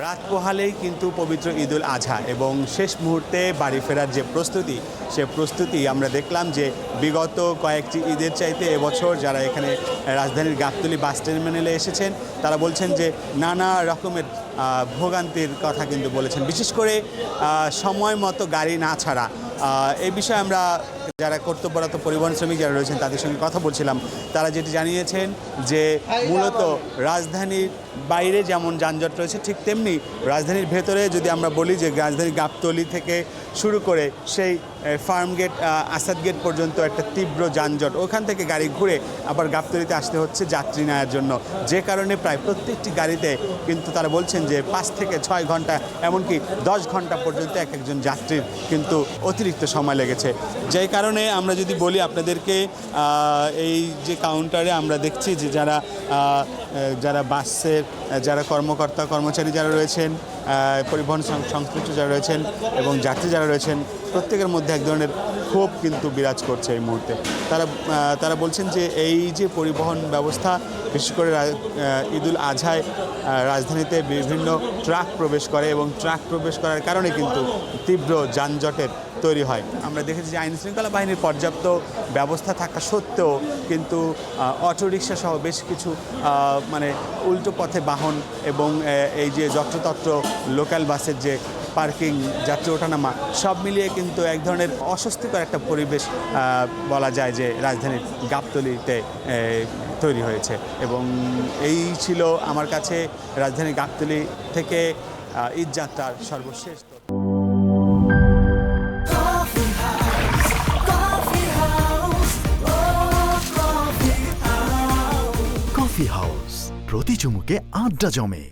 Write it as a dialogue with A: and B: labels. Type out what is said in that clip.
A: রাত পোহালেই কিন্তু পবিত্র ঈদুল আজহা এবং শেষ মুহূর্তে বাড়ি ফেরার যে প্রস্তুতি সে প্রস্তুতি আমরা দেখলাম যে বিগত কয়েকটি ঈদের চাইতে এবছর যারা এখানে রাজধানীর গাবতলী বাস টার্মিনালে এসেছেন তারা বলছেন যে নানা রকমের ভোগান্তির কথা কিন্তু বলেছেন, বিশেষ করে সময় মতো গাড়ি না ছাড়া। এই বিষয়ে আমরা যারা কর্তব্যরত পরিবহন শ্রমিক যারা রয়েছেন তাদের সঙ্গে কথা বলছিলাম। তারা যেটি জানিয়েছেন যে মূলত রাজধানীর বাইরে যেমন যানজট রয়েছে ঠিক তেমনি রাজধানীর ভেতরে যদি আমরা বলি যে রাজধানীর গাবতলী থেকে শুরু করে সেই ফার্ম গেট আসাদ গেট পর্যন্ত একটা তীব্র যানজট, ওখান থেকে গাড়ি ঘুরে আবার গাবতলীতে আসতে হচ্ছে যাত্রী নেওয়ার জন্য, যে কারণে প্রায় প্রত্যেকটি গাড়িতে কিন্তু তারা বলছেন যে 5 থেকে 6 ঘন্টা এমনকি 10 ঘন্টা পর্যন্ত এক একজন যাত্রীর কিন্তু অতিরিক্ত সময় লেগেছে। যেই কারণে আমরা যদি বলি আপনাদেরকে এই যে কাউন্টারে আমরা দেখছি যে যারা বাসের যারা কর্মকর্তা কর্মচারী যারা রয়েছেন, পরিবহন সংশ্লিষ্ট যারা রয়েছেন এবং যাত্রী যারা রয়েছেন প্রত্যেকের মধ্যে এক ধরনের ক্ষোভ কিন্তু বিরাজ করছে এই মুহূর্তে। তারা বলছেন যে এই যে পরিবহন ব্যবস্থা বিশেষ করে ঈদুল আজহায় রাজধানীতে বিভিন্ন ট্রাক প্রবেশ করে এবং ট্রাক প্রবেশ করার কারণে কিন্তু তীব্র যানজটের তৈরি হয়। আমরা দেখেছি যে আইনশৃঙ্খলা বাহিনীর পর্যাপ্ত ব্যবস্থা থাকা সত্ত্বেও কিন্তু অটোরিকশা সহ বেশ কিছু মানে উল্টো পথে বাহন এবং এই যে যত্রতত্র লোকাল বাসের যে পার্কিং যাত্রী ওঠানামা সব মিলিয়ে কিন্তু এক ধরনের অস্বস্তিকর একটা পরিবেশ বলা যায় যে রাজধানীর গাবতলীতে তৈরি হয়েছে। এবং এই ছিল আমার কাছে রাজধানীর গাবতলী থেকে ঈদ যাত্রার সর্বশেষ।
B: কফি হাউস, প্রতি চুমুকে আড্ডা জমে।